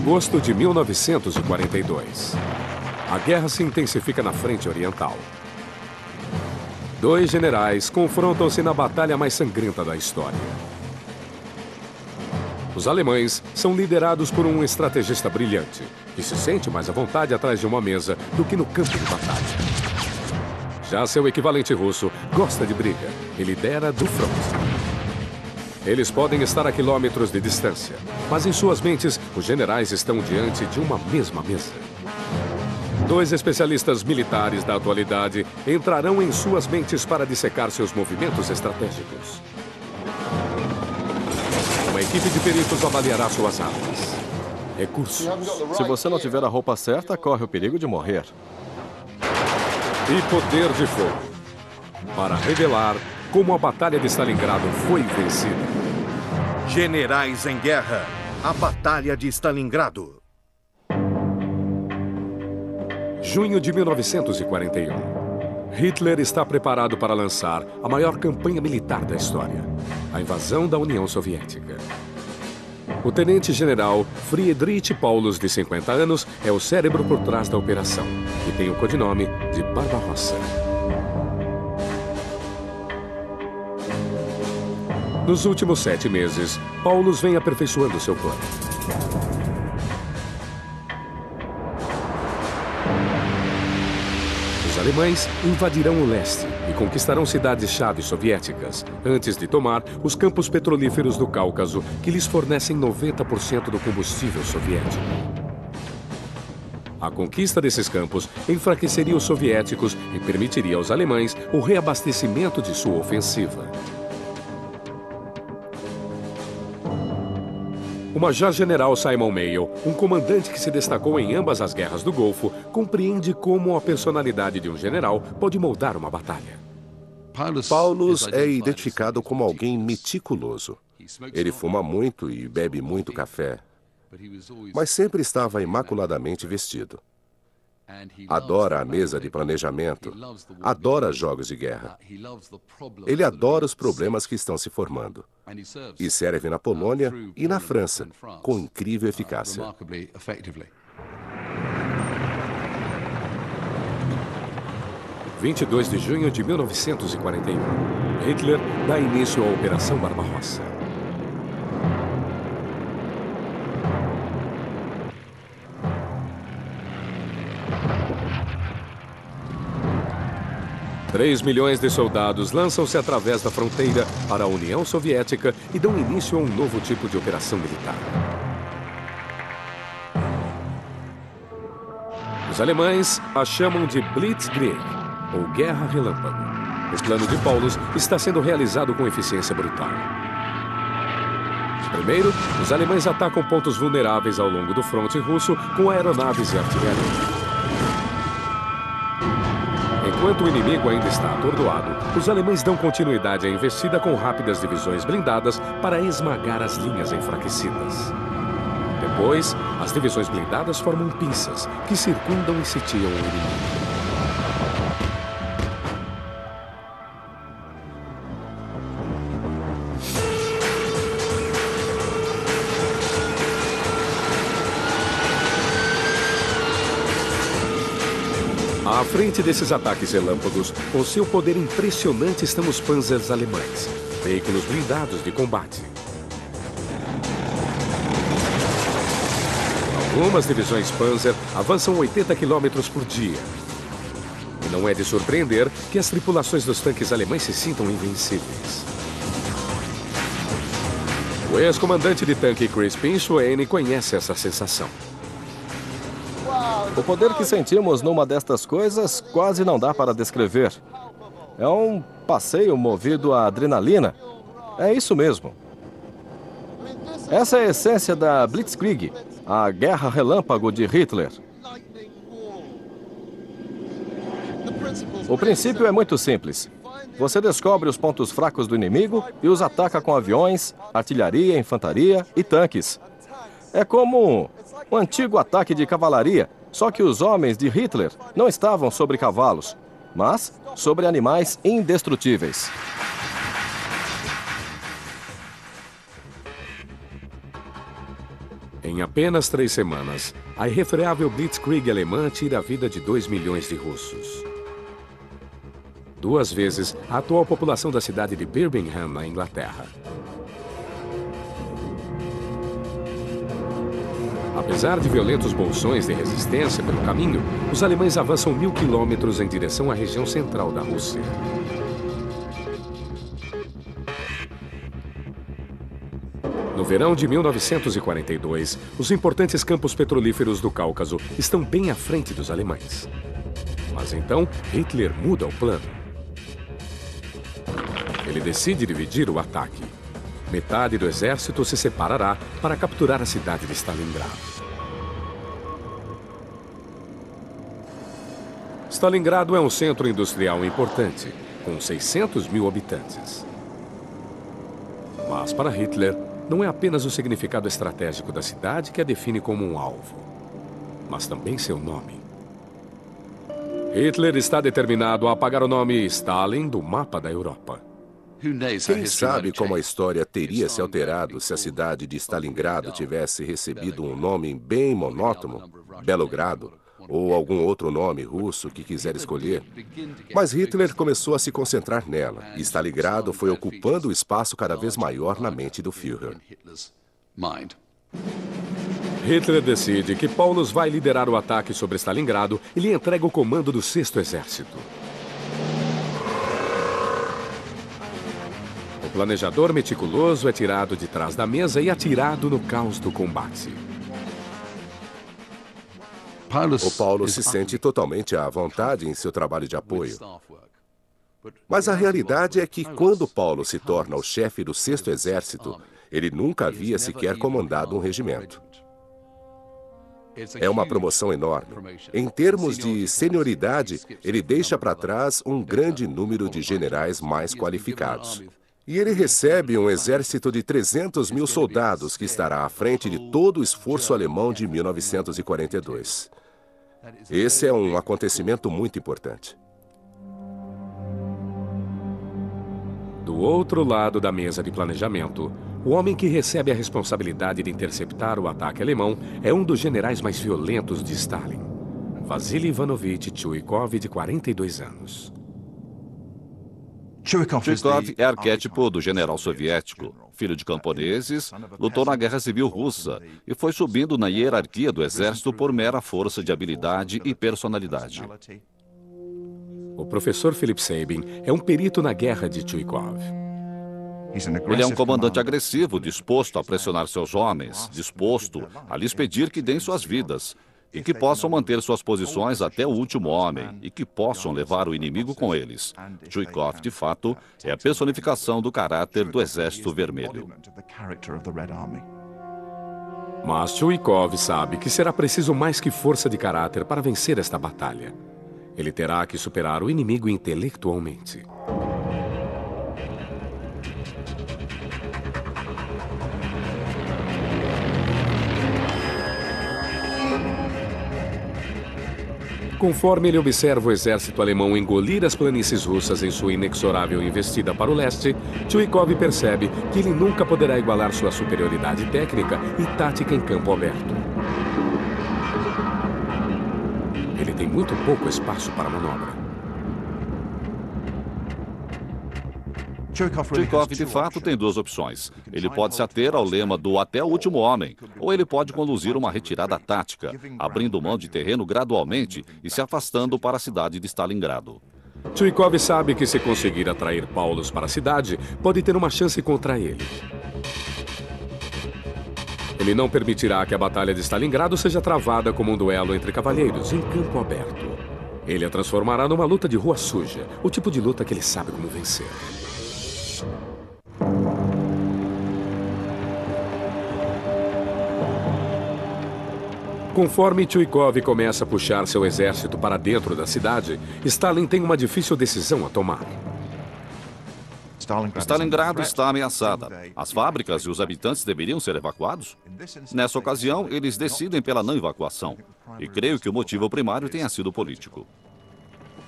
Agosto de 1942. A guerra se intensifica na frente oriental. Dois generais confrontam-se na batalha mais sangrenta da história. Os alemães são liderados por um estrategista brilhante, que se sente mais à vontade atrás de uma mesa do que no campo de batalha. Já seu equivalente russo gosta de briga e lidera do front. Eles podem estar a quilômetros de distância, mas em suas mentes, os generais estão diante de uma mesma mesa. Dois especialistas militares da atualidade entrarão em suas mentes para dissecar seus movimentos estratégicos. Uma equipe de peritos avaliará suas armas, recursos. Se você não tiver a roupa certa, corre o perigo de morrer. E poder de fogo, para revelar como a Batalha de Stalingrado foi vencida. Generais em Guerra, a Batalha de Stalingrado. Junho de 1941. Hitler está preparado para lançar a maior campanha militar da história, a invasão da União Soviética. O tenente-general Friedrich Paulus, de 50 anos, é o cérebro por trás da operação e tem o codinome de Barbarossa. Nos últimos 7 meses, Paulus vem aperfeiçoando seu plano. Os alemães invadirão o leste e conquistarão cidades-chave soviéticas, antes de tomar os campos petrolíferos do Cáucaso, que lhes fornecem 90% do combustível soviético. A conquista desses campos enfraqueceria os soviéticos e permitiria aos alemães o reabastecimento de sua ofensiva. O major-general Simon Mayo, um comandante que se destacou em ambas as guerras do Golfo, compreende como a personalidade de um general pode moldar uma batalha. Paulus é identificado como alguém meticuloso. Ele fuma muito e bebe muito café, mas sempre estava imaculadamente vestido. Adora a mesa de planejamento, adora jogos de guerra. Ele adora os problemas que estão se formando. E serve na Polônia e na França, com incrível eficácia. 22 de junho de 1941. Hitler dá início à Operação Barbarossa. Três milhões de soldados lançam-se através da fronteira para a União Soviética e dão início a um novo tipo de operação militar. Os alemães a chamam de Blitzkrieg, ou Guerra Relâmpago. O plano de Paulus está sendo realizado com eficiência brutal. Primeiro, os alemães atacam pontos vulneráveis ao longo do fronte russo com aeronaves e artilharia. Enquanto o inimigo ainda está atordoado, os alemães dão continuidade à investida com rápidas divisões blindadas para esmagar as linhas enfraquecidas. Depois, as divisões blindadas formam pinças que circundam e sitiam o inimigo. À frente desses ataques relâmpagos, com seu poder impressionante estão os panzers alemães, veículos blindados de combate. Algumas divisões Panzer avançam 80 km por dia. E não é de surpreender que as tripulações dos tanques alemães se sintam invencíveis. O ex-comandante de tanque Crispin Swain conhece essa sensação. O poder que sentimos numa destas coisas quase não dá para descrever. É um passeio movido à adrenalina. É isso mesmo. Essa é a essência da Blitzkrieg, a guerra relâmpago de Hitler. O princípio é muito simples. Você descobre os pontos fracos do inimigo e os ataca com aviões, artilharia, infantaria e tanques. É como um antigo ataque de cavalaria, só que os homens de Hitler não estavam sobre cavalos, mas sobre animais indestrutíveis. Em Em apenas 3 semanas, a irrefreável Blitzkrieg alemã tira a vida de 2 milhões de russos. 2 vezes a atual população da cidade de Birmingham, na Inglaterra. Apesar de violentos bolsões de resistência pelo caminho, os alemães avançam 1000 quilômetros em direção à região central da Rússia. No verão de 1942, os importantes campos petrolíferos do Cáucaso estão bem à frente dos alemães. Mas então, Hitler muda o plano. Ele decide dividir o ataque. Metade do exército se separará para capturar a cidade de Stalingrado. Stalingrado é um centro industrial importante, com 600 mil habitantes. Mas para Hitler, não é apenas o significado estratégico da cidade que a define como um alvo, mas também seu nome. Hitler está determinado a apagar o nome Stalin do mapa da Europa. Quem sabe como a história teria se alterado se a cidade de Stalingrado tivesse recebido um nome bem monótono, Belogrado, ou algum outro nome russo que quiser escolher. Mas Hitler começou a se concentrar nela, e Stalingrado foi ocupando o espaço cada vez maior na mente do Führer. Hitler decide que Paulus vai liderar o ataque sobre Stalingrado e lhe entrega o comando do 6º Exército. O planejador meticuloso é tirado de trás da mesa e atirado no caos do combate. O Paulo se sente totalmente à vontade em seu trabalho de apoio. Mas a realidade é que quando Paulo se torna o chefe do 6º Exército, ele nunca havia sequer comandado um regimento. É uma promoção enorme. Em termos de senioridade, ele deixa para trás um grande número de generais mais qualificados. E ele recebe um exército de 300 mil soldados que estará à frente de todo o esforço alemão de 1942. Esse é um acontecimento muito importante. Do outro lado da mesa de planejamento, o homem que recebe a responsabilidade de interceptar o ataque alemão é um dos generais mais violentos de Stalin, Vasily Ivanovich Chuikov, de 42 anos. Chuikov é arquétipo do general soviético. Filho de camponeses, lutou na Guerra Civil Russa e foi subindo na hierarquia do exército por mera força de habilidade e personalidade. O professor Philip Sabin é um perito na guerra de Chuikov. Ele é um comandante agressivo, disposto a pressionar seus homens, disposto a lhes pedir que deem suas vidas e que possam manter suas posições até o último homem e que possam levar o inimigo com eles. Chuikov, de fato, é a personificação do caráter do Exército Vermelho. Mas Chuikov sabe que será preciso mais que força de caráter para vencer esta batalha. Ele terá que superar o inimigo intelectualmente. Conforme ele observa o exército alemão engolir as planícies russas em sua inexorável investida para o leste, Chuikov percebe que ele nunca poderá igualar sua superioridade técnica e tática em campo aberto. Ele tem muito pouco espaço para manobra. Chuikov, de fato, tem 2 opções. Ele pode se ater ao lema do até o último homem, ou ele pode conduzir uma retirada tática, abrindo mão de terreno gradualmente e se afastando para a cidade de Stalingrado. Chuikov sabe que se conseguir atrair Paulus para a cidade, pode ter uma chance contra ele. Ele não permitirá que a Batalha de Stalingrado seja travada como um duelo entre cavalheiros em campo aberto. Ele a transformará numa luta de rua suja, o tipo de luta que ele sabe como vencer. Conforme Chuikov começa a puxar seu exército para dentro da cidade, Stalin tem uma difícil decisão a tomar. Stalingrado está ameaçada. As fábricas e os habitantes deveriam ser evacuados? Nessa ocasião, eles decidem pela não evacuação. E creio que o motivo primário tenha sido político.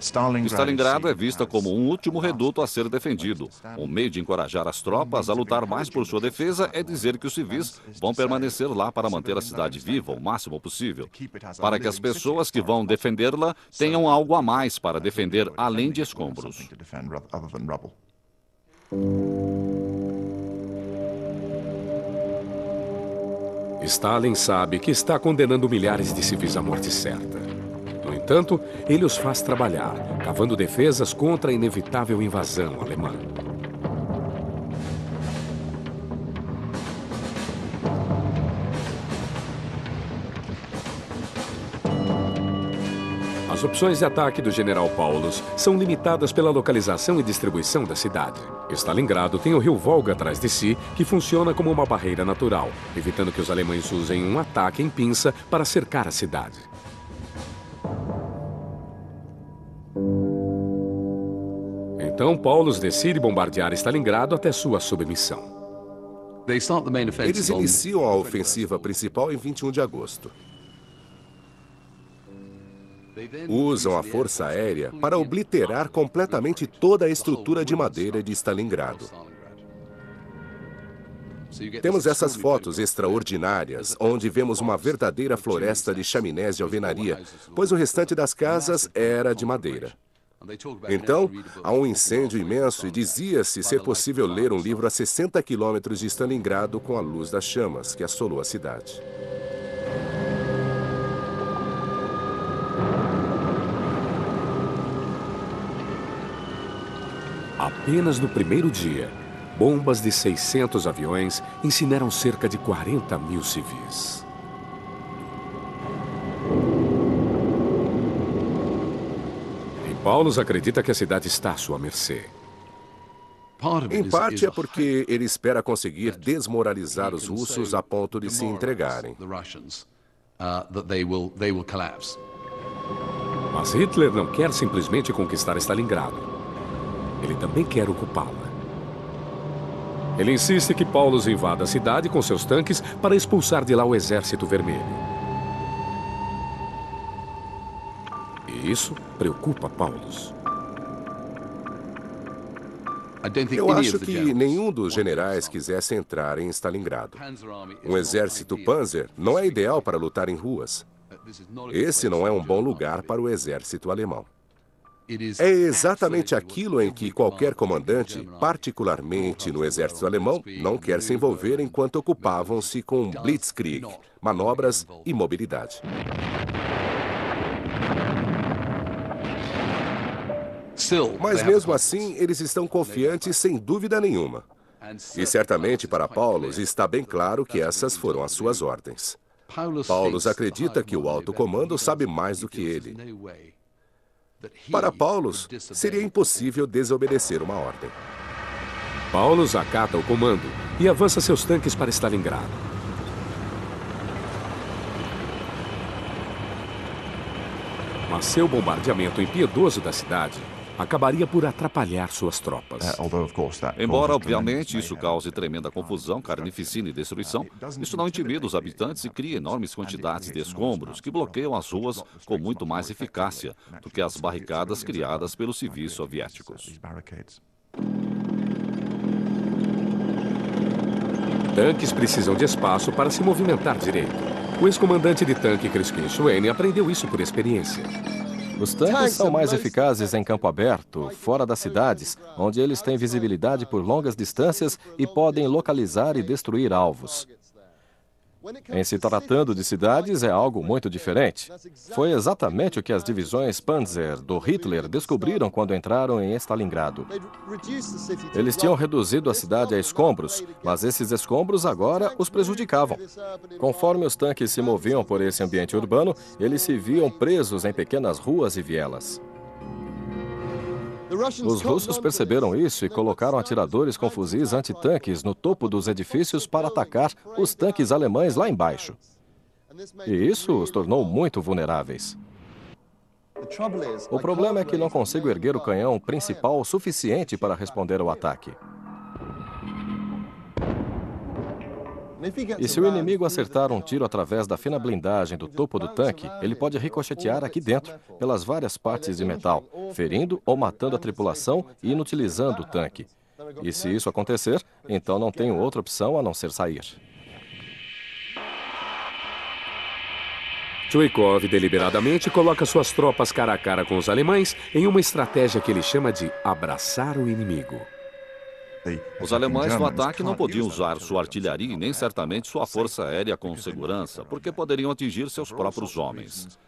Stalingrado é vista como um último reduto a ser defendido. Um meio de encorajar as tropas a lutar mais por sua defesa é dizer que os civis vão permanecer lá para manter a cidade viva o máximo possível, para que as pessoas que vão defendê-la tenham algo a mais para defender além de escombros. Stalin sabe que está condenando milhares de civis à morte certa. No entanto, ele os faz trabalhar, cavando defesas contra a inevitável invasão alemã. As opções de ataque do general Paulus são limitadas pela localização e distribuição da cidade. Stalingrado tem o rio Volga atrás de si, que funciona como uma barreira natural, evitando que os alemães usem um ataque em pinça para cercar a cidade. Então, Paulus decide bombardear Stalingrado até sua submissão. Eles iniciam a ofensiva principal em 21 de agosto. Usam a força aérea para obliterar completamente toda a estrutura de madeira de Stalingrado. Temos essas fotos extraordinárias, onde vemos uma verdadeira floresta de chaminés de alvenaria, pois o restante das casas era de madeira. Então, há um incêndio imenso e dizia-se ser possível ler um livro a 60 quilômetros de Stalingrado com a luz das chamas que assolou a cidade. Apenas no primeiro dia, bombas de 600 aviões incineram cerca de 40 mil civis. E Paulus acredita que a cidade está à sua mercê. Em parte é porque ele espera conseguir desmoralizar os russos a ponto de se entregarem. Mas Hitler não quer simplesmente conquistar Stalingrado. Ele também quer ocupá-la. Ele insiste que Paulus invada a cidade com seus tanques para expulsar de lá o Exército Vermelho. E isso preocupa Paulus. Eu acho que nenhum dos generais quisesse entrar em Stalingrado. Um exército Panzer não é ideal para lutar em ruas. Esse não é um bom lugar para o exército alemão. É exatamente aquilo em que qualquer comandante, particularmente no exército alemão, não quer se envolver enquanto ocupavam-se com blitzkrieg, manobras e mobilidade. Mas mesmo assim, eles estão confiantes sem dúvida nenhuma. E certamente para Paulus está bem claro que essas foram as suas ordens. Paulus acredita que o alto comando sabe mais do que ele. Para Paulus, seria impossível desobedecer uma ordem. Paulus acata o comando e avança seus tanques para Stalingrado. Mas seu bombardeamento impiedoso da cidade acabaria por atrapalhar suas tropas. Embora, obviamente, isso cause tremenda confusão, carnificina e destruição, isso não intimida os habitantes e cria enormes quantidades de escombros que bloqueiam as ruas com muito mais eficácia do que as barricadas criadas pelos civis soviéticos. Tanques precisam de espaço para se movimentar direito. O ex-comandante de tanque Kristkin Schwenne aprendeu isso por experiência. Os tanques são mais eficazes em campo aberto, fora das cidades, onde eles têm visibilidade por longas distâncias e podem localizar e destruir alvos. Em se tratando de cidades, é algo muito diferente. Foi exatamente o que as divisões Panzer do Hitler descobriram quando entraram em Stalingrado. Eles tinham reduzido a cidade a escombros, mas esses escombros agora os prejudicavam. Conforme os tanques se moviam por esse ambiente urbano, eles se viam presos em pequenas ruas e vielas. Os russos perceberam isso e colocaram atiradores com fuzis antitanques no topo dos edifícios para atacar os tanques alemães lá embaixo. E isso os tornou muito vulneráveis. O problema é que não consigo erguer o canhão principal o suficiente para responder ao ataque. E se o inimigo acertar um tiro através da fina blindagem do topo do tanque, ele pode ricochetear aqui dentro, pelas várias partes de metal, ferindo ou matando a tripulação e inutilizando o tanque. E se isso acontecer, então não tenho outra opção a não ser sair. Chuikov deliberadamente coloca suas tropas cara a cara com os alemães em uma estratégia que ele chama de abraçar o inimigo. Os alemães no ataque não podiam usar sua artilharia e nem certamente sua força aérea com segurança, porque poderiam atingir seus próprios homens.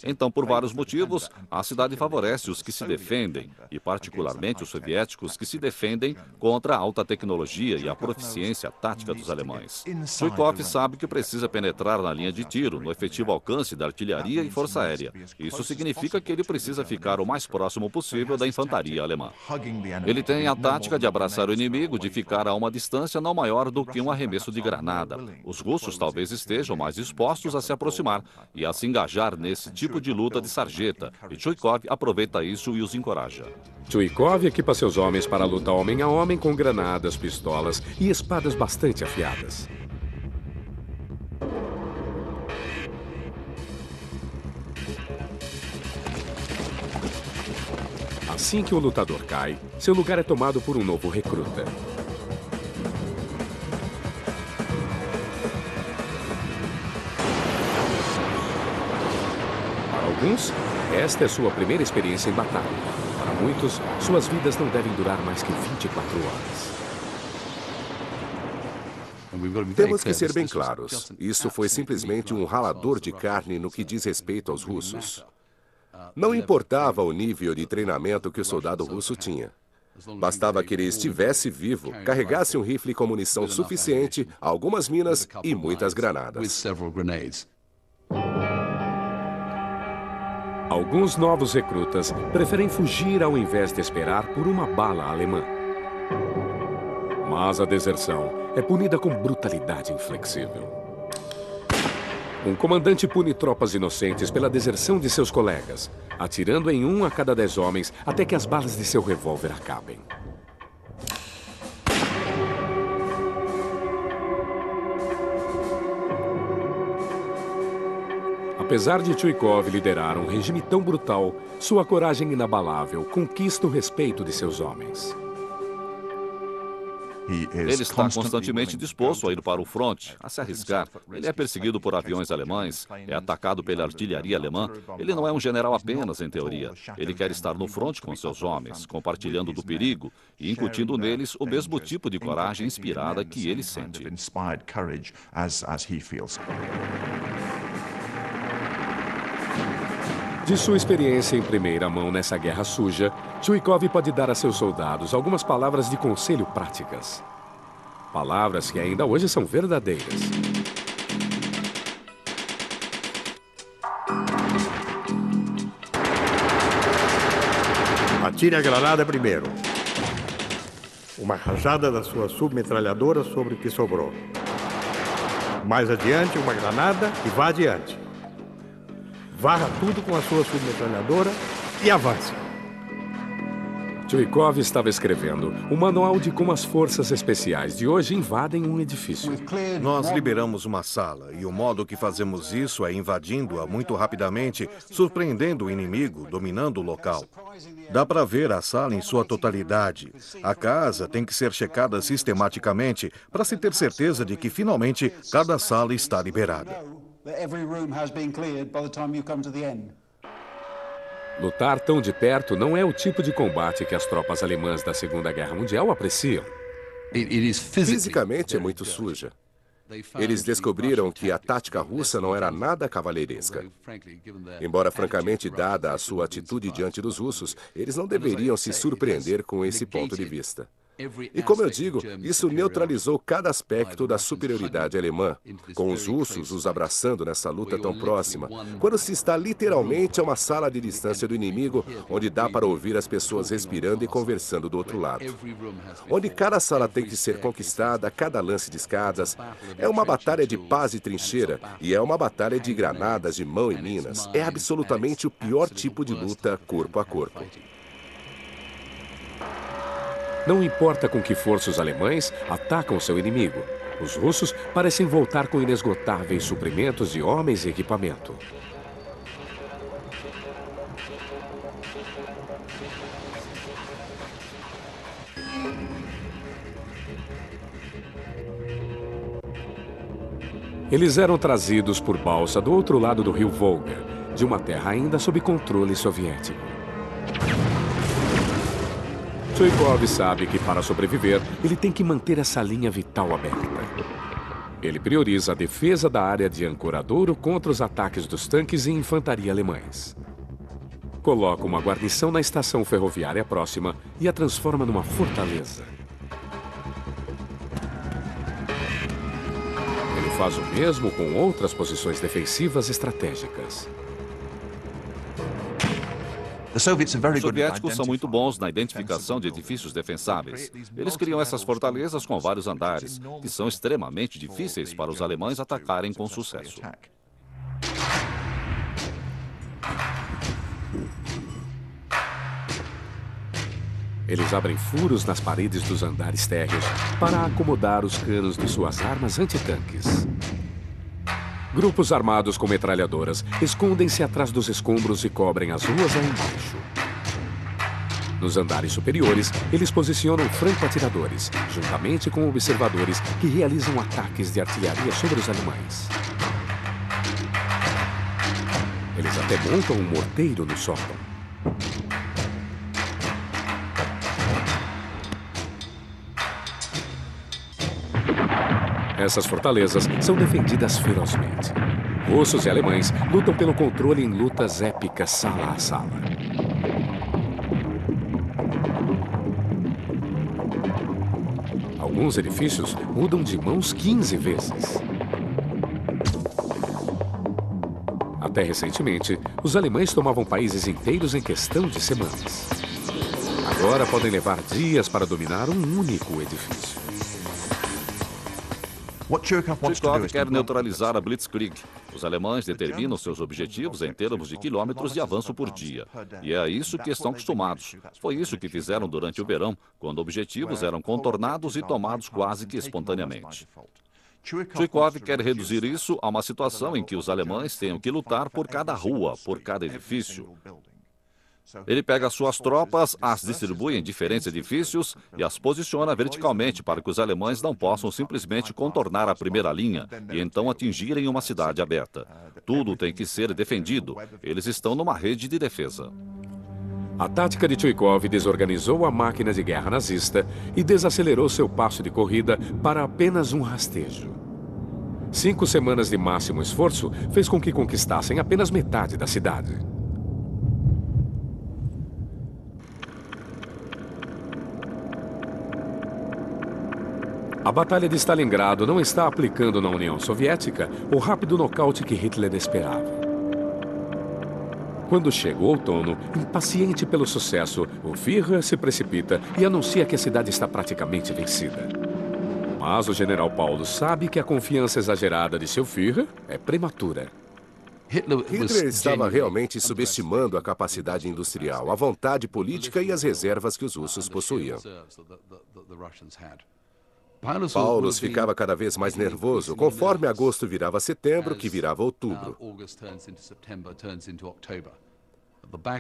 Então, por vários motivos, a cidade favorece os que se defendem, e particularmente os soviéticos que se defendem contra a alta tecnologia e a proficiência tática dos alemães. Chuikov sabe que precisa penetrar na linha de tiro, no efetivo alcance da artilharia e força aérea. Isso significa que ele precisa ficar o mais próximo possível da infantaria alemã. Ele tem a tática de abraçar o inimigo, de ficar a uma distância não maior do que um arremesso de granada. Os russos talvez estejam mais dispostos a se aproximar e a se engajar nesse tipo de luta de sarjeta, e Chuikov aproveita isso e os encoraja. Chuikov equipa seus homens para a luta homem a homem com granadas, pistolas e espadas bastante afiadas. Assim que o lutador cai, seu lugar é tomado por um novo recruta. Para alguns, esta é sua primeira experiência em batalha. Para muitos, suas vidas não devem durar mais que 24 horas. Temos que ser bem claros. Isso foi simplesmente um ralador de carne no que diz respeito aos russos. Não importava o nível de treinamento que o soldado russo tinha. Bastava que ele estivesse vivo, carregasse um rifle com munição suficiente, algumas minas e muitas granadas. Alguns novos recrutas preferem fugir ao invés de esperar por uma bala alemã. Mas a deserção é punida com brutalidade inflexível. Um comandante pune tropas inocentes pela deserção de seus colegas, atirando em 1 a cada 10 homens até que as balas de seu revólver acabem. Apesar de Chuikov liderar um regime tão brutal, sua coragem inabalável conquista o respeito de seus homens. Ele está constantemente disposto a ir para o fronte, a se arriscar. Ele é perseguido por aviões alemães, é atacado pela artilharia alemã. Ele não é um general apenas em teoria. Ele quer estar no fronte com seus homens, compartilhando do perigo e incutindo neles o mesmo tipo de coragem inspirada que ele sente. De sua experiência em primeira mão nessa guerra suja, Chuikov pode dar a seus soldados algumas palavras de conselho práticas. Palavras que ainda hoje são verdadeiras. Atire a granada primeiro. Uma rajada da sua submetralhadora sobre o que sobrou. Mais adiante, uma granada e vá adiante. Varra tudo com a sua submetralhadora e avance. Chuikov estava escrevendo um manual de como as forças especiais de hoje invadem um edifício. Nós liberamos uma sala e o modo que fazemos isso é invadindo-a muito rapidamente, surpreendendo o inimigo, dominando o local. Dá para ver a sala em sua totalidade. A casa tem que ser checada sistematicamente para se ter certeza de que finalmente cada sala está liberada. Lutar tão de perto não é o tipo de combate que as tropas alemãs da Segunda Guerra Mundial apreciam. Fisicamente é muito suja. Eles descobriram que a tática russa não era nada cavalheiresca. Embora francamente dada a sua atitude diante dos russos, eles não deveriam se surpreender com esse ponto de vista. E como eu digo, isso neutralizou cada aspecto da superioridade alemã, com os russos os abraçando nessa luta tão próxima, quando se está literalmente a uma sala de distância do inimigo, onde dá para ouvir as pessoas respirando e conversando do outro lado. Onde cada sala tem que ser conquistada, cada lance de escadas. É uma batalha de paz e trincheira, e é uma batalha de granadas de mão e minas. É absolutamente o pior tipo de luta corpo a corpo. Não importa com que força os alemães atacam seu inimigo. Os russos parecem voltar com inesgotáveis suprimentos de homens e equipamento. Eles eram trazidos por balsa do outro lado do rio Volga, de uma terra ainda sob controle soviético. Chuikov sabe que para sobreviver, ele tem que manter essa linha vital aberta. Ele prioriza a defesa da área de Ancoradouro contra os ataques dos tanques e infantaria alemães. Coloca uma guarnição na estação ferroviária próxima e a transforma numa fortaleza. Faz o mesmo com outras posições defensivas estratégicas. Os soviéticos são muito bons na identificação de edifícios defensáveis. Eles criam essas fortalezas com vários andares, que são extremamente difíceis para os alemães atacarem com sucesso. Eles abrem furos nas paredes dos andares térreos para acomodar os canos de suas armas antitanques. Grupos armados com metralhadoras escondem-se atrás dos escombros e cobrem as ruas lá embaixo. Nos andares superiores, eles posicionam franco-atiradores, juntamente com observadores que realizam ataques de artilharia sobre os alemães. Eles até montam um morteiro no sótão. Essas fortalezas são defendidas ferozmente. Russos e alemães lutam pelo controle em lutas épicas sala a sala. Alguns edifícios mudam de mãos 15 vezes. Até recentemente, os alemães tomavam países inteiros em questão de semanas. Agora podem levar dias para dominar um único edifício. Chuikov quer neutralizar a Blitzkrieg. Os alemães determinam seus objetivos em termos de quilômetros de avanço por dia. E é a isso que estão acostumados. Foi isso que fizeram durante o verão, quando objetivos eram contornados e tomados quase que espontaneamente. Chuikov quer reduzir isso a uma situação em que os alemães tenham que lutar por cada rua, por cada edifício. Ele pega suas tropas, as distribui em diferentes edifícios e as posiciona verticalmente para que os alemães não possam simplesmente contornar a primeira linha e então atingirem uma cidade aberta. Tudo tem que ser defendido. Eles estão numa rede de defesa. A tática de Chuikov desorganizou a máquina de guerra nazista e desacelerou seu passo de corrida para apenas um rastejo. 5 semanas de máximo esforço fez com que conquistassem apenas metade da cidade. A Batalha de Stalingrado não está aplicando na União Soviética o rápido nocaute que Hitler esperava. Quando chega o outono, impaciente pelo sucesso, o Führer se precipita e anuncia que a cidade está praticamente vencida. Mas o general Paulo sabe que a confiança exagerada de seu Führer é prematura. Hitler estava realmente subestimando a capacidade industrial, a vontade política e as reservas que os russos possuíam. Paulus ficava cada vez mais nervoso, conforme agosto virava setembro, que virava outubro.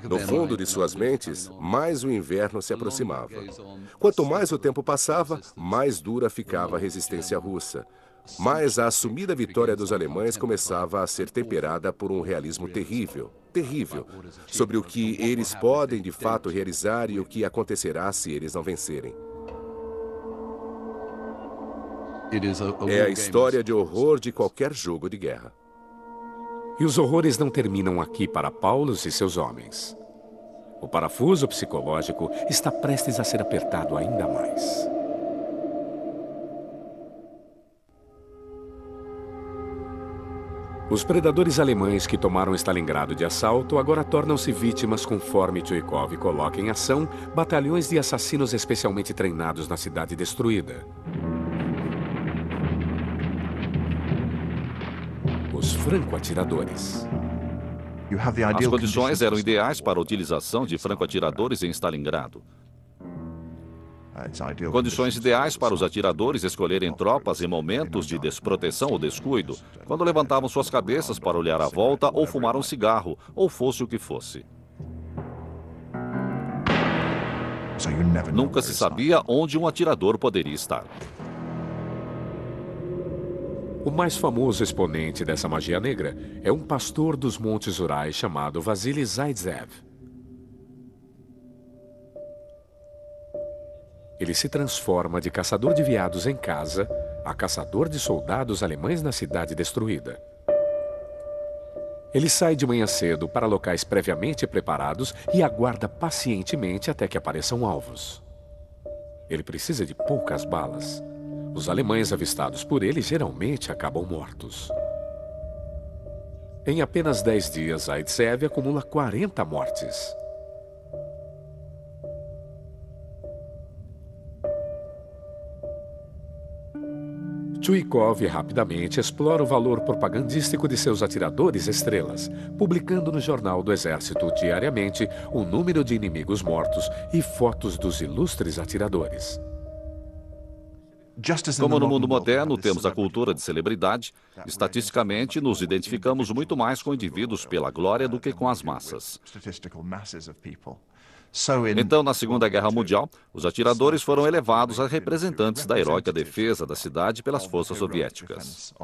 No fundo de suas mentes, mais o inverno se aproximava. Quanto mais o tempo passava, mais dura ficava a resistência russa. Mais a assumida vitória dos alemães começava a ser temperada por um realismo terrível, sobre o que eles podem de fato realizar e o que acontecerá se eles não vencerem. É a história de horror de qualquer jogo de guerra. E os horrores não terminam aqui para Paulus e seus homens. O parafuso psicológico está prestes a ser apertado ainda mais. Os predadores alemães que tomaram Stalingrado de assalto agora tornam-se vítimas conforme Chuikov coloca em ação batalhões de assassinos especialmente treinados na cidade destruída. Os franco-atiradores. As condições eram ideais para a utilização de franco-atiradores em Stalingrado. Condições ideais para os atiradores escolherem tropas em momentos de desproteção ou descuido, quando levantavam suas cabeças para olhar à volta ou fumar um cigarro, ou fosse o que fosse. Nunca se sabia onde um atirador poderia estar. O mais famoso exponente dessa magia negra é um pastor dos Montes Urais chamado Vasily Zaitsev. Ele se transforma de caçador de veados em casa a caçador de soldados alemães na cidade destruída. Ele sai de manhã cedo para locais previamente preparados e aguarda pacientemente até que apareçam alvos. Ele precisa de poucas balas. Os alemães avistados por ele geralmente acabam mortos. Em apenas 10 dias, Zaitsev acumula 40 mortes. Chuikov rapidamente explora o valor propagandístico de seus atiradores estrelas, publicando no Jornal do Exército diariamente o número de inimigos mortos e fotos dos ilustres atiradores. Como no mundo moderno temos a cultura de celebridade, estatisticamente nos identificamos muito mais com indivíduos pela glória do que com as massas. Então, na Segunda Guerra Mundial, os atiradores foram elevados a representantes da heróica defesa da cidade pelas forças soviéticas.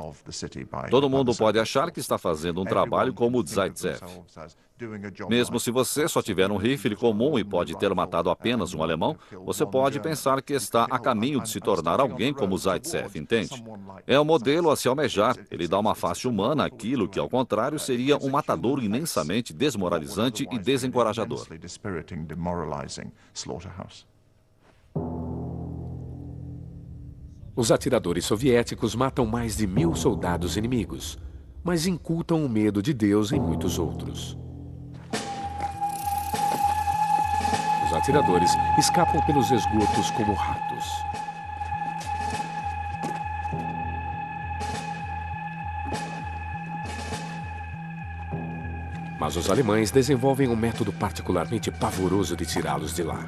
Todo mundo pode achar que está fazendo um trabalho como o de Zaitsev. Mesmo se você só tiver um rifle comum e pode ter matado apenas um alemão, você pode pensar que está a caminho de se tornar alguém como Zaitsev, entende? É um modelo a se almejar. Ele dá uma face humana àquilo que, ao contrário, seria um matadouro imensamente desmoralizante e desencorajador. Os atiradores soviéticos matam mais de 1000 soldados inimigos, mas incultam o medo de Deus em muitos outros. Os atiradores escapam pelos esgotos como ratos. Mas os alemães desenvolvem um método particularmente pavoroso de tirá-los de lá.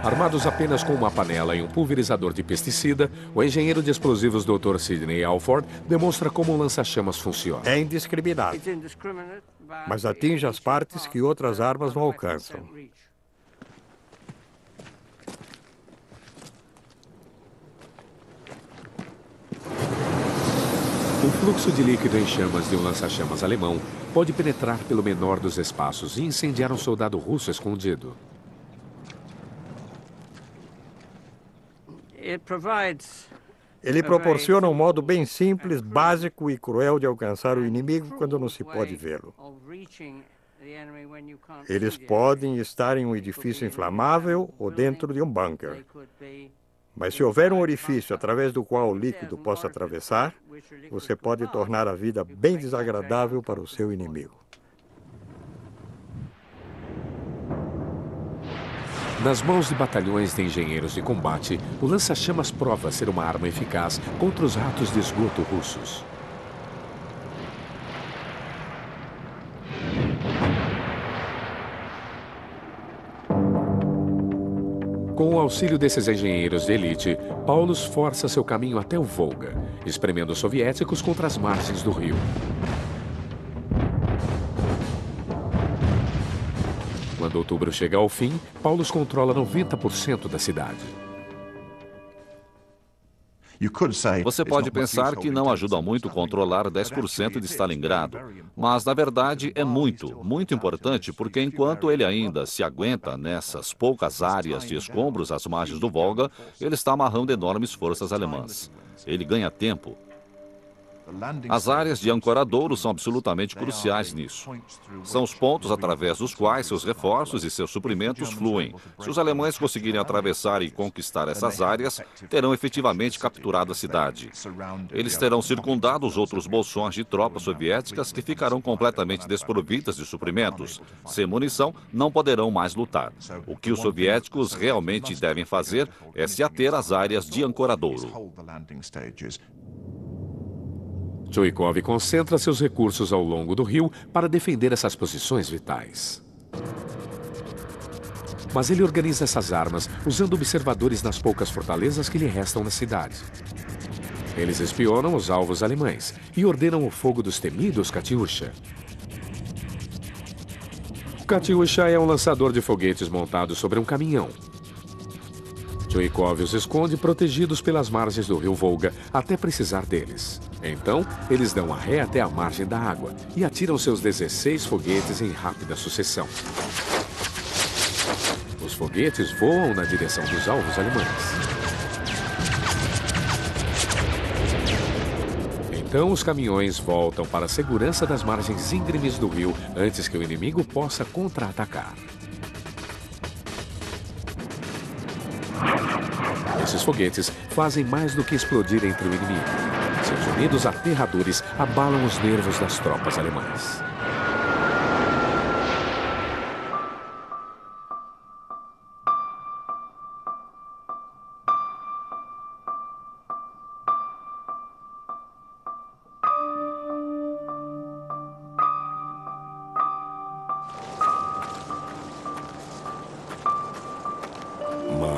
Armados apenas com uma panela e um pulverizador de pesticida, o engenheiro de explosivos Dr. Sidney Alford demonstra como um lança-chamas funciona. É indiscriminado, mas atinge as partes que outras armas não alcançam. O fluxo de líquido em chamas de um lança-chamas alemão pode penetrar pelo menor dos espaços e incendiar um soldado russo escondido. Ele proporciona um modo bem simples, básico e cruel de alcançar o inimigo quando não se pode vê-lo. Eles podem estar em um edifício inflamável ou dentro de um bunker. Mas se houver um orifício através do qual o líquido possa atravessar, você pode tornar a vida bem desagradável para o seu inimigo. Nas mãos de batalhões de engenheiros de combate, o lança-chamas prova ser uma arma eficaz contra os ratos de esgoto russos. Com o auxílio desses engenheiros de elite, Paulus força seu caminho até o Volga, espremendo os soviéticos contra as margens do rio. Quando outubro chega ao fim, Paulus controla 90% da cidade. Você pode pensar que não ajuda muito controlar 10% de Stalingrado, mas na verdade é muito, muito importante, porque enquanto ele ainda se aguenta nessas poucas áreas de escombros às margens do Volga, ele está amarrando enormes forças alemãs. Ele ganha tempo. As áreas de ancoradouro são absolutamente cruciais nisso. São os pontos através dos quais seus reforços e seus suprimentos fluem. Se os alemães conseguirem atravessar e conquistar essas áreas, terão efetivamente capturado a cidade. Eles terão circundado os outros bolsões de tropas soviéticas que ficarão completamente desprovidas de suprimentos. Sem munição, não poderão mais lutar. O que os soviéticos realmente devem fazer é se ater às áreas de ancoradouro. Chuikov concentra seus recursos ao longo do rio para defender essas posições vitais. Mas ele organiza essas armas usando observadores nas poucas fortalezas que lhe restam na cidade. Eles espionam os alvos alemães e ordenam o fogo dos temidos Katyusha. O Katyusha é um lançador de foguetes montado sobre um caminhão. Tchuikov os esconde protegidos pelas margens do rio Volga até precisar deles. Então, eles dão a ré até a margem da água e atiram seus 16 foguetes em rápida sucessão. Os foguetes voam na direção dos alvos alemães. Então, os caminhões voltam para a segurança das margens íngremes do rio antes que o inimigo possa contra-atacar. Esses foguetes fazem mais do que explodir entre o inimigo. Seus unidos aterradores abalam os nervos das tropas alemãs.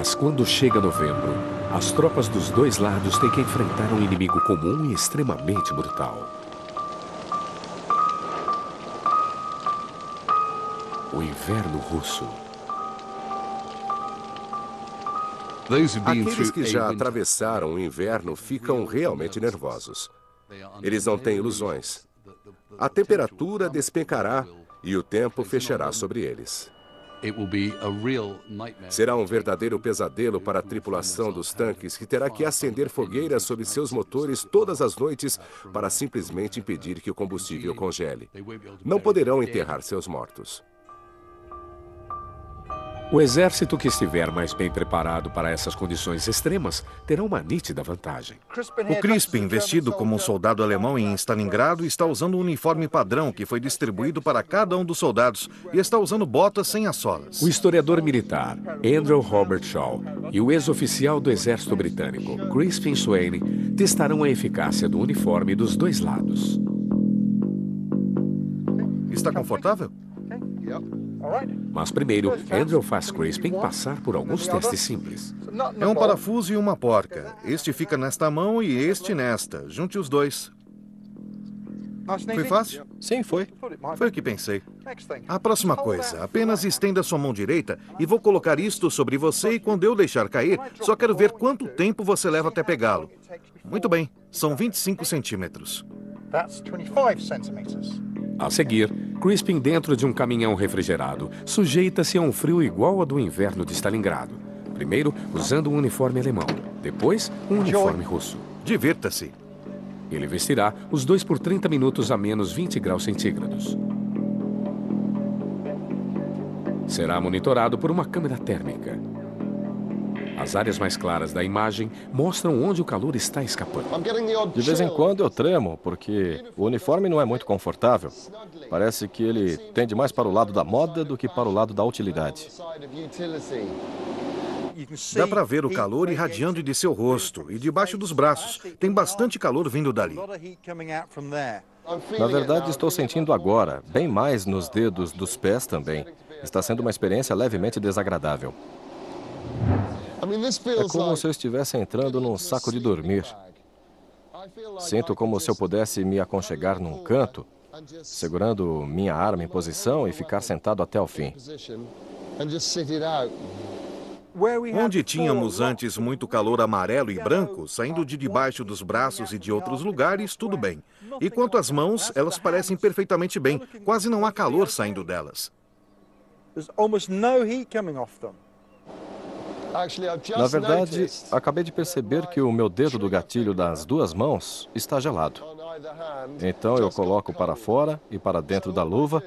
Mas quando chega novembro, as tropas dos dois lados têm que enfrentar um inimigo comum e extremamente brutal. O inverno russo. Aqueles que já atravessaram o inverno ficam realmente nervosos. Eles não têm ilusões. A temperatura despencará e o tempo fechará sobre eles. Será um verdadeiro pesadelo para a tripulação dos tanques, que terá que acender fogueiras sob seus motores todas as noites para simplesmente impedir que o combustível congele. Não poderão enterrar seus mortos. O exército que estiver mais bem preparado para essas condições extremas terá uma nítida vantagem. O Crispin, vestido como um soldado alemão em Stalingrado, está usando um uniforme padrão que foi distribuído para cada um dos soldados e está usando botas sem as solas. O historiador militar Andrew Robert Shaw e o ex-oficial do exército britânico Crispin Swaine testarão a eficácia do uniforme dos dois lados. Está confortável? Mas primeiro, Andrew faz Crispin passar por alguns testes simples. É um parafuso e uma porca. Este fica nesta mão e este nesta. Junte os dois. Foi fácil? Sim, foi. Foi o que pensei. A próxima coisa, apenas estenda sua mão direita e vou colocar isto sobre você e quando eu deixar cair, só quero ver quanto tempo você leva até pegá-lo. Muito bem, são 25 centímetros. A seguir, Crispin, dentro de um caminhão refrigerado, sujeita-se a um frio igual ao do inverno de Stalingrado. Primeiro, usando um uniforme alemão. Depois, um uniforme russo. Divirta-se. Ele vestirá os dois por 30 minutos a menos 20 graus centígrados. Será monitorado por uma câmera térmica. As áreas mais claras da imagem mostram onde o calor está escapando. De vez em quando eu tremo, porque o uniforme não é muito confortável. Parece que ele tende mais para o lado da moda do que para o lado da utilidade. Dá para ver o calor irradiando de seu rosto e debaixo dos braços. Tem bastante calor vindo dali. Na verdade, estou sentindo agora, bem mais nos dedos dos pés também. Está sendo uma experiência levemente desagradável. É como se eu estivesse entrando num saco de dormir. Sinto como se eu pudesse me aconchegar num canto, segurando minha arma em posição e ficar sentado até o fim. Onde tínhamos antes muito calor amarelo e branco, saindo de debaixo dos braços e de outros lugares, tudo bem. E quanto às mãos, elas parecem perfeitamente bem. Quase não há calor saindo delas. Na verdade, acabei de perceber que o meu dedo do gatilho das duas mãos está gelado. Então eu coloco para fora e para dentro da luva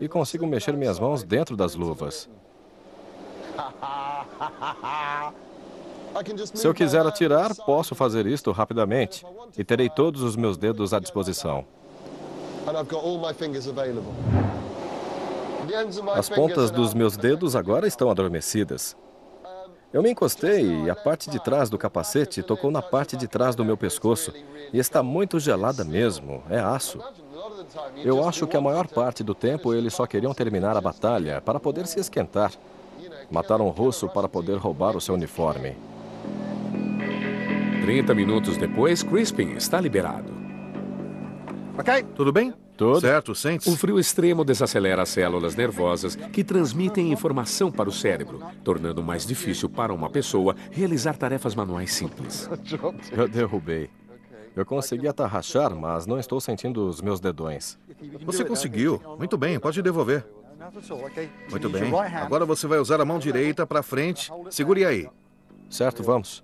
e consigo mexer minhas mãos dentro das luvas. Se eu quiser atirar, posso fazer isto rapidamente e terei todos os meus dedos à disposição. As pontas dos meus dedos agora estão adormecidas. Eu me encostei e a parte de trás do capacete tocou na parte de trás do meu pescoço. E está muito gelada mesmo, é aço. Eu acho que a maior parte do tempo eles só queriam terminar a batalha para poder se esquentar. Mataram um russo para poder roubar o seu uniforme. 30 minutos depois, Crispin está liberado. Tudo bem? Tudo. Certo, sente-se. O frio extremo desacelera as células nervosas que transmitem informação para o cérebro, tornando mais difícil para uma pessoa realizar tarefas manuais simples. Eu derrubei. Eu consegui atarrachar, mas não estou sentindo os meus dedões. Você conseguiu. Muito bem, pode devolver. Muito bem. Agora você vai usar a mão direita para frente. Segure aí. Certo, vamos.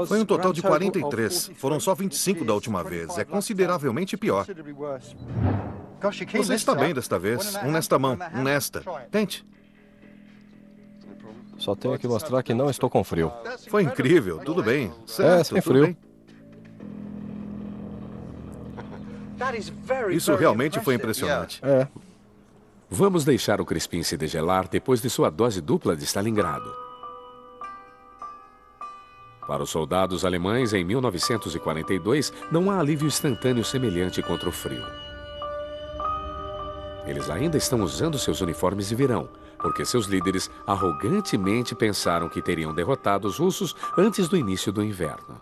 Foi um total de 43. Foram só 25 da última vez. É consideravelmente pior. Você está bem desta vez. Um nesta mão, um nesta. Tente. Só tenho que mostrar que não estou com frio. Foi incrível. Tudo bem. Certo, sem tudo frio. bem. Isso realmente foi impressionante. É. Vamos deixar o Crispin se degelar depois de sua dose dupla de Stalingrado. Para os soldados alemães, em 1942, não há alívio instantâneo semelhante contra o frio. Eles ainda estão usando seus uniformes de verão, porque seus líderes arrogantemente pensaram que teriam derrotado os russos antes do início do inverno.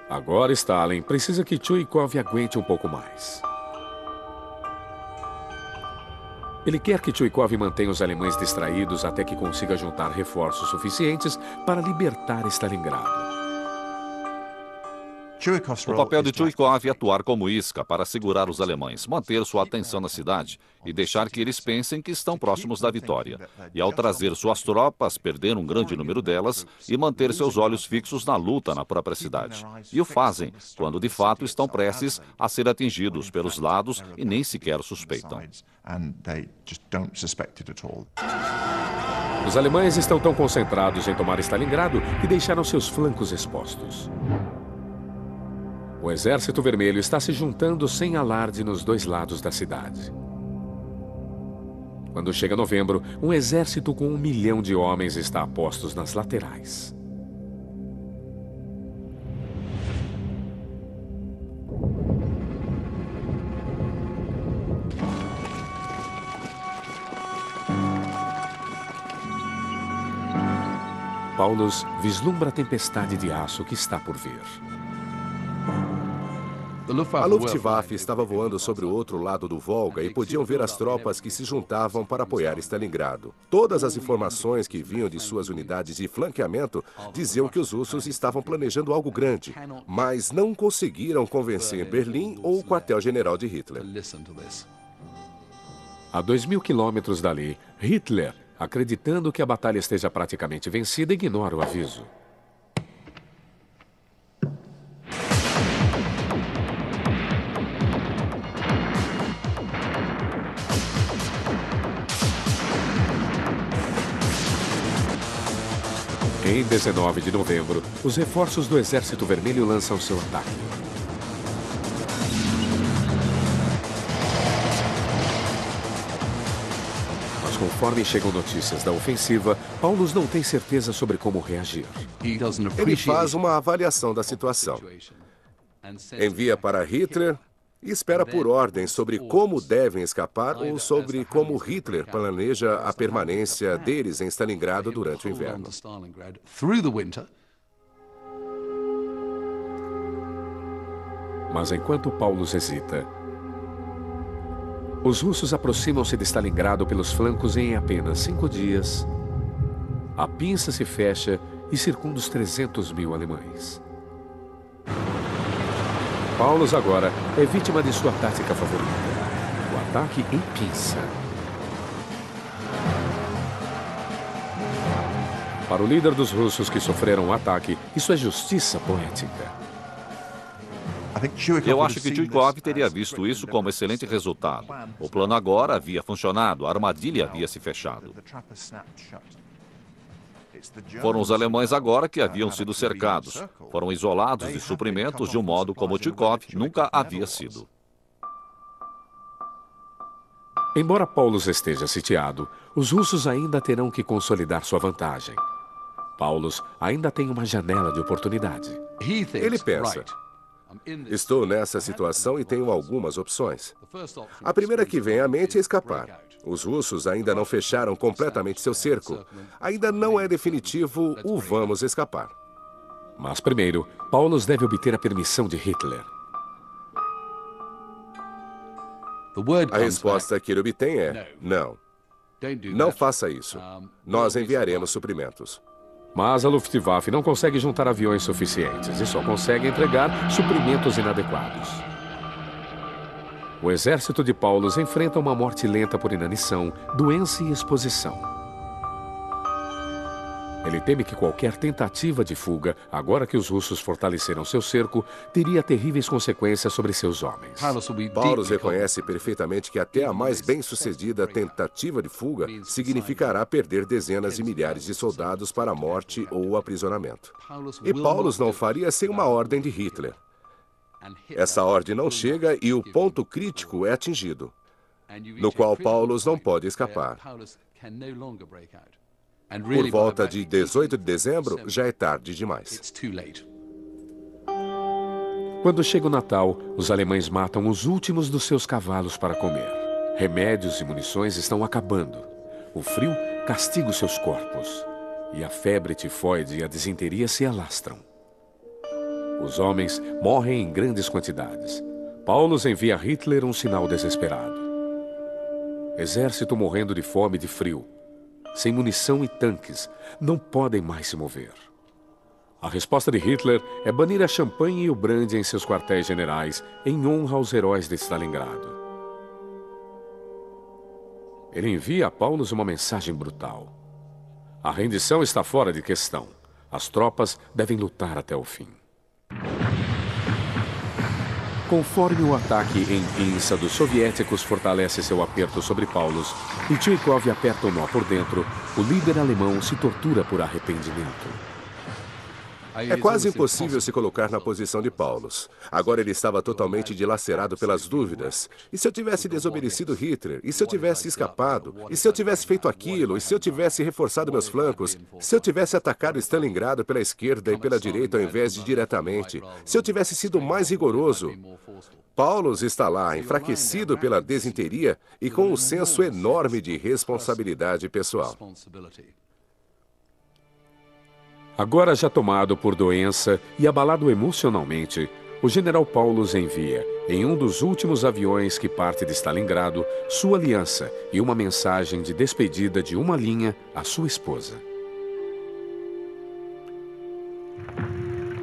Agora Stalin precisa que Chuikov aguente um pouco mais. Ele quer que Chuikov mantenha os alemães distraídos até que consiga juntar reforços suficientes para libertar Stalingrado. O papel de Chuikov é atuar como isca para segurar os alemães, manter sua atenção na cidade e deixar que eles pensem que estão próximos da vitória. E ao trazer suas tropas, perder um grande número delas e manter seus olhos fixos na luta na própria cidade. E o fazem, quando de fato estão prestes a ser atingidos pelos lados e nem sequer suspeitam. Os alemães estão tão concentrados em tomar Stalingrado que deixaram seus flancos expostos. O Exército Vermelho está se juntando sem alarde nos dois lados da cidade. Quando chega novembro, um exército com 1 milhão de homens está a postos nas laterais. Paulus vislumbra a tempestade de aço que está por vir. A Luftwaffe estava voando sobre o outro lado do Volga e podiam ver as tropas que se juntavam para apoiar Stalingrado. Todas as informações que vinham de suas unidades de flanqueamento diziam que os russos estavam planejando algo grande, mas não conseguiram convencer Berlim ou o quartel-general de Hitler. A 2.000 quilômetros dali, Hitler, acreditando que a batalha esteja praticamente vencida, ignora o aviso. Em 19 de novembro, os reforços do Exército Vermelho lançam seu ataque. Mas conforme chegam notícias da ofensiva, Paulus não tem certeza sobre como reagir. Ele faz uma avaliação da situação. Envia para Hitler e espera por ordens sobre como devem escapar ou sobre como Hitler planeja a permanência deles em Stalingrado durante o inverno. Mas enquanto Paulus hesita, os russos aproximam-se de Stalingrado pelos flancos e em apenas 5 dias, a pinça se fecha e circunda os 300.000 alemães. Paulus agora é vítima de sua tática favorita, o ataque em pinça. Para o líder dos russos que sofreram o ataque, isso é justiça poética. Eu acho que Chuikov teria visto isso como excelente resultado. O plano agora havia funcionado, a armadilha havia se fechado. Foram os alemães agora que haviam sido cercados. Foram isolados de suprimentos de um modo como Chuikov nunca havia sido. Embora Paulus esteja sitiado, os russos ainda terão que consolidar sua vantagem. Paulus ainda tem uma janela de oportunidade. Ele pensa, Estou nessa situação e tenho algumas opções. A primeira que vem à mente é escapar. Os russos ainda não fecharam completamente seu cerco. Ainda não é definitivo o vamos escapar. Mas primeiro, Paulus deve obter a permissão de Hitler. A resposta que ele obtém é: não. Não faça isso. Nós enviaremos suprimentos. Mas a Luftwaffe não consegue juntar aviões suficientes e só consegue entregar suprimentos inadequados. O exército de Paulus enfrenta uma morte lenta por inanição, doença e exposição. Ele teme que qualquer tentativa de fuga, agora que os russos fortaleceram seu cerco, teria terríveis consequências sobre seus homens. Paulus reconhece perfeitamente que até a mais bem-sucedida tentativa de fuga significará perder dezenas de milhares de soldados para a morte ou aprisionamento. E Paulus não faria sem uma ordem de Hitler. Essa ordem não chega e o ponto crítico é atingido, no qual Paulus não pode escapar. Por volta de 18 de dezembro, já é tarde demais. Quando chega o Natal, os alemães matam os últimos dos seus cavalos para comer. Remédios e munições estão acabando. O frio castiga os seus corpos. E a febre tifoide e a disenteria se alastram. Os homens morrem em grandes quantidades. Paulus envia a Hitler um sinal desesperado. Exército morrendo de fome e de frio. Sem munição e tanques, não podem mais se mover. A resposta de Hitler é banir a champanhe e o brandy em seus quartéis generais, em honra aos heróis de Stalingrado. Ele envia a Paulus uma mensagem brutal. A rendição está fora de questão. As tropas devem lutar até o fim. Conforme o ataque em pinça dos soviéticos fortalece seu aperto sobre Paulus e Tchekov aperta o nó por dentro, o líder alemão se tortura por arrependimento. É quase impossível se colocar na posição de Paulus. Agora ele estava totalmente dilacerado pelas dúvidas. E se eu tivesse desobedecido Hitler? E se eu tivesse escapado? E se eu tivesse feito aquilo? E se eu tivesse reforçado meus flancos? Se eu tivesse atacado Stalingrado pela esquerda e pela direita ao invés de diretamente? Se eu tivesse sido mais rigoroso? Paulus está lá, enfraquecido pela desinteria e com um senso enorme de responsabilidade pessoal. Agora já tomado por doença e abalado emocionalmente, o general Paulus envia, em um dos últimos aviões que parte de Stalingrado, sua aliança e uma mensagem de despedida de uma linha à sua esposa.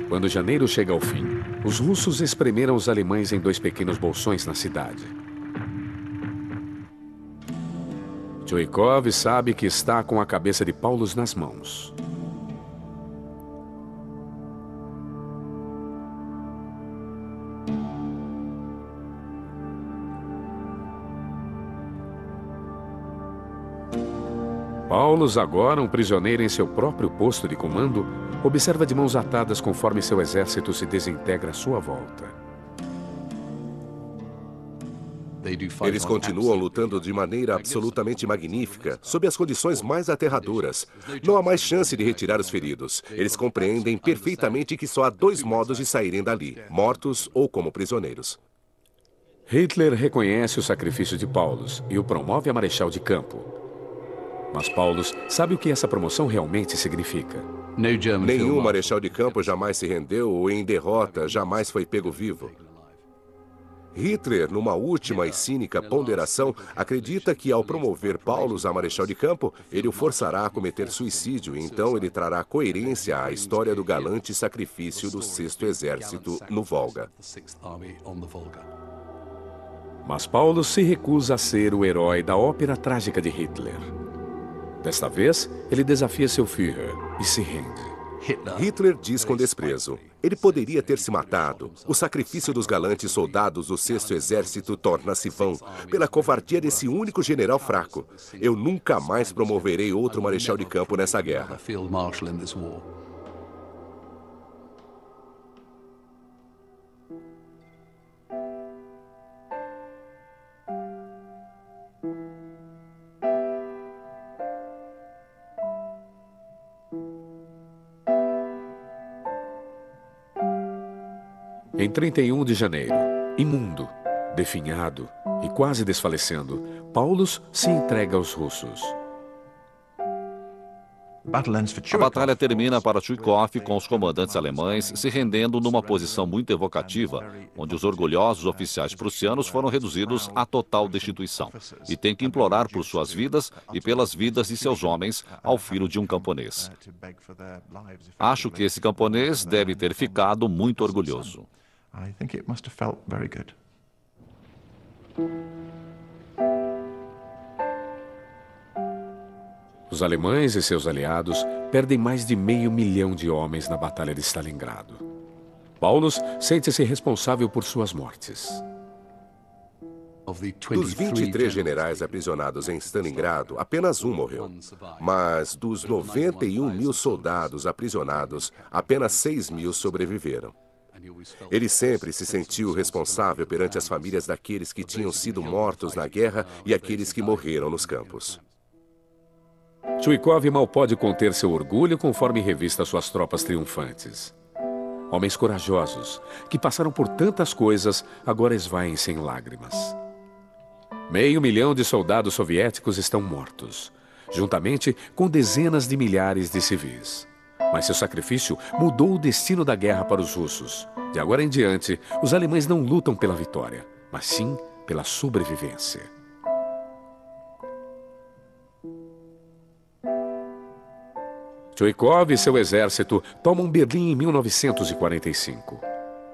Quando janeiro chega ao fim, os russos espremeram os alemães em 2 pequenos bolsões na cidade. Tchekov sabe que está com a cabeça de Paulus nas mãos. Paulus, agora um prisioneiro em seu próprio posto de comando, observa de mãos atadas conforme seu exército se desintegra à sua volta. Eles continuam lutando de maneira absolutamente magnífica, sob as condições mais aterradoras. Não há mais chance de retirar os feridos. Eles compreendem perfeitamente que só há 2 modos de saírem dali: mortos ou como prisioneiros. Hitler reconhece o sacrifício de Paulus e o promove a marechal de campo. Mas Paulus sabe o que essa promoção realmente significa. Nenhum marechal de campo jamais se rendeu ou em derrota jamais foi pego vivo. Hitler, numa última e cínica ponderação, acredita que ao promover Paulus a marechal de campo, ele o forçará a cometer suicídio e então ele trará coerência à história do galante sacrifício do 6º Exército no Volga. Mas Paulus se recusa a ser o herói da ópera trágica de Hitler. Desta vez, ele desafia seu Führer e se rende. Hitler diz com desprezo: ele poderia ter se matado. O sacrifício dos galantes soldados do 6º Exército torna-se vão pela covardia desse único general fraco. Eu nunca mais promoverei outro marechal de campo nessa guerra. Em 31 de janeiro, imundo, definhado e quase desfalecendo, Paulus se entrega aos russos. A batalha termina para Chuikov com os comandantes alemães se rendendo numa posição muito evocativa, onde os orgulhosos oficiais prussianos foram reduzidos à total destituição e têm que implorar por suas vidas e pelas vidas de seus homens ao filo de um camponês. Acho que esse camponês deve ter ficado muito orgulhoso. Os alemães e seus aliados perdem mais de 500 mil de homens na Batalha de Stalingrado. Paulus sente-se responsável por suas mortes. Dos 23 generais aprisionados em Stalingrado, apenas um morreu. Mas dos 91 mil soldados aprisionados, apenas 6 mil sobreviveram. Ele sempre se sentiu responsável perante as famílias daqueles que tinham sido mortos na guerra e aqueles que morreram nos campos. Chuikov mal pode conter seu orgulho conforme revista suas tropas triunfantes. Homens corajosos, que passaram por tantas coisas, agora esvaem-se em lágrimas. 500 mil de soldados soviéticos estão mortos, juntamente com dezenas de milhares de civis. Mas seu sacrifício mudou o destino da guerra para os russos. De agora em diante, os alemães não lutam pela vitória, mas sim pela sobrevivência. Chuikov e seu exército tomam Berlim em 1945.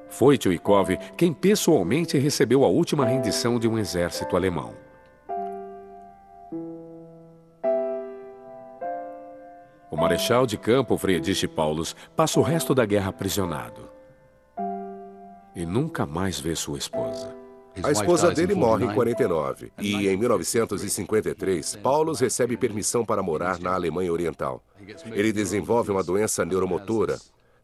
Foi Chuikov quem pessoalmente recebeu a última rendição de um exército alemão. O marechal de campo Friedrich Paulus passa o resto da guerra aprisionado. E nunca mais vê sua esposa. A esposa dele morre em 49 e, em 1953, Paulus recebe permissão para morar na Alemanha Oriental. Ele desenvolve uma doença neuromotora.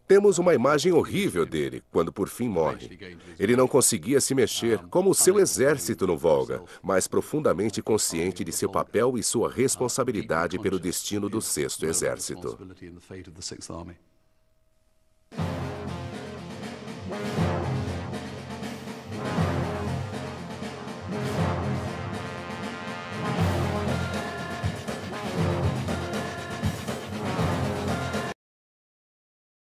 Temos uma imagem horrível dele quando por fim morre. Ele não conseguia se mexer, como o seu exército no Volga, mas profundamente consciente de seu papel e sua responsabilidade pelo destino do 6º Exército.